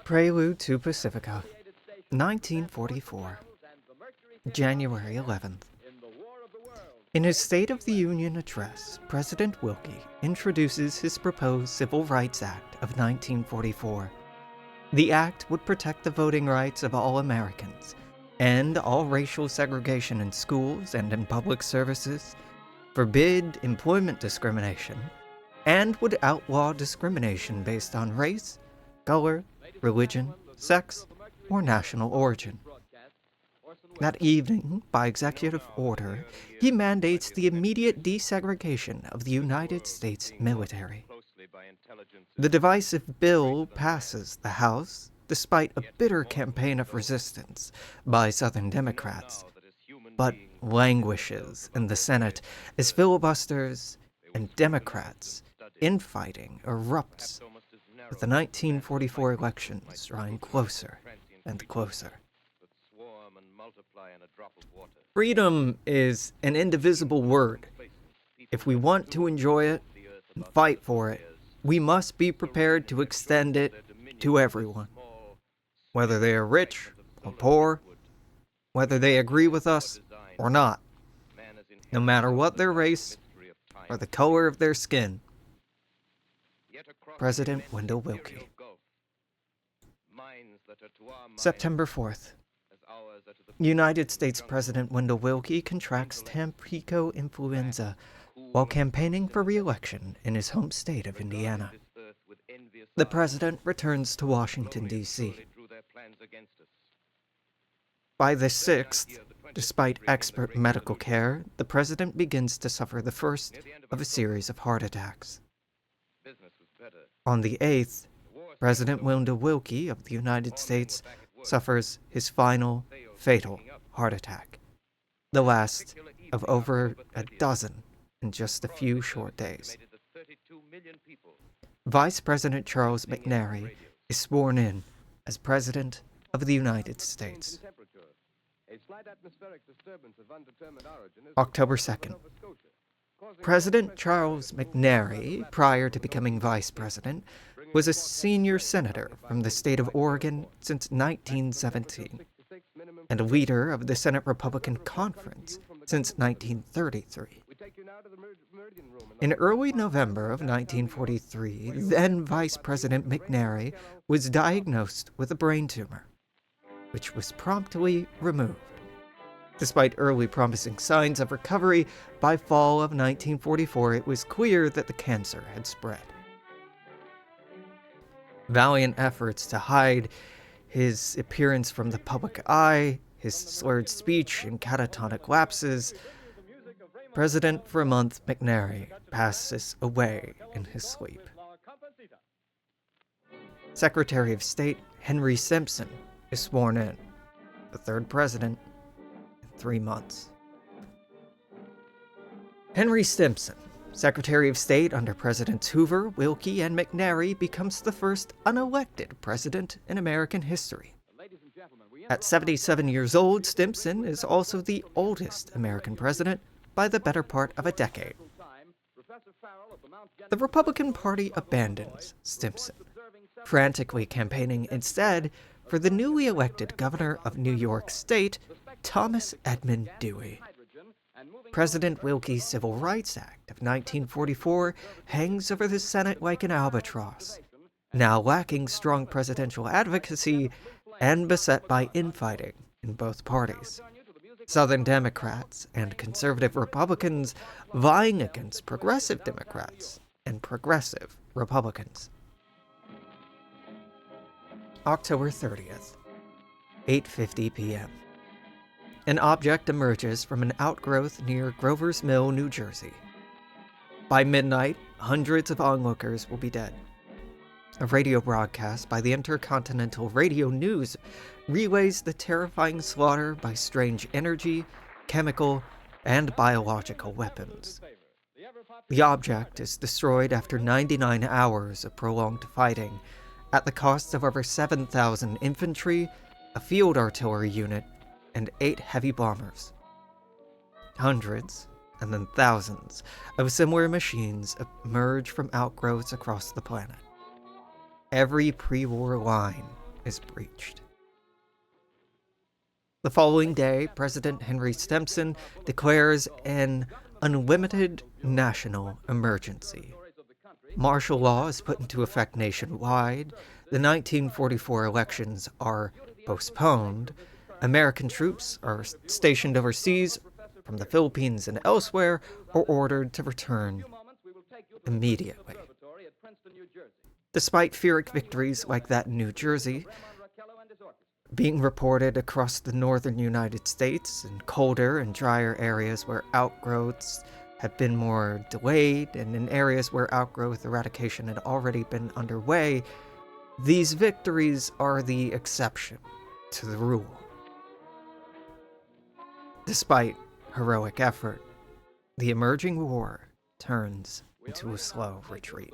Prelude to Pacifica, 1944, January 11th. In his State of the Union address, President Wilkie introduces his proposed Civil Rights Act of 1944. The act would protect the voting rights of all Americans, end all racial segregation in schools and in public services, forbid employment discrimination, and would outlaw discrimination based on race, color, religion, sex, or national origin. That evening, by executive order, he mandates the immediate desegregation of the United States military. The divisive bill passes the House, despite a bitter campaign of resistance by Southern Democrats, but languishes in the Senate as filibusters and Democrats' infighting erupts, with the 1944 elections drawing closer and closer. Freedom is an indivisible word. If we want to enjoy it and fight for it, we must be prepared to extend it to everyone, whether they are rich or poor, whether they agree with us or not, no matter what their race or the color of their skin. President Wendell Willkie. September 4th. United States President Wendell Willkie contracts Tampico influenza while campaigning for re-election in his home state of Indiana. The president returns to Washington, D.C. By the 6th, despite expert medical care, the president begins to suffer the first of a series of heart attacks. On the 8th, President Wendell Willkie of the United States suffers his final, fatal heart attack, the last of over a dozen in just a few short days. Vice President Charles McNary is sworn in as President of the United States. October 2nd. President Charles McNary, prior to becoming vice president, was a senior senator from the state of Oregon since 1917 and a leader of the Senate Republican Conference since 1933. In early November of 1943, then Vice President McNary was diagnosed with a brain tumor, which was promptly removed. Despite early promising signs of recovery, by fall of 1944 it was clear that the cancer had spread. Valiant efforts to hide his appearance from the public eye, his slurred speech and catatonic lapses, President for a month McNary passes away in his sleep. Secretary of State Henry Simpson is sworn in, the third president in 3 months. Henry Simpson, Secretary of State under Presidents Hoover, Willkie, and McNary, becomes the first unelected president in American history. At 77 years old, Simpson is also the oldest American president by the better part of a decade. The Republican Party abandons Simpson, frantically campaigning instead for the newly elected governor of New York State, Thomas Edmund Dewey. President Willkie's Civil Rights Act of 1944 hangs over the Senate like an albatross, now lacking strong presidential advocacy and beset by infighting in both parties. Southern Democrats and conservative Republicans vying against progressive Democrats and progressive Republicans. October 30th, 8:50 p.m. An object emerges from an outgrowth near Grover's Mill, New Jersey. By midnight, hundreds of onlookers will be dead. A radio broadcast by the Intercontinental Radio News relays the terrifying slaughter by strange energy, chemical, and biological weapons. The object is destroyed after 99 hours of prolonged fighting, at the cost of over 7,000 infantry, a field artillery unit, and 8 heavy bombers. Hundreds, and then thousands, of similar machines emerge from outgrowths across the planet. every pre-war line is breached. The following day, President Henry Stimson declares an unlimited national emergency. Martial law is put into effect nationwide. The 1944 elections are postponed. American troops are stationed overseas from the Philippines and elsewhere are ordered to return immediately. Despite Pyrrhic victories like that in New Jersey, being reported across the northern United States in colder and drier areas where outgrowths had been more delayed, and in areas where outgrowth eradication had already been underway, these victories are the exception to the rule. Despite heroic effort, the emerging war turns into a slow retreat.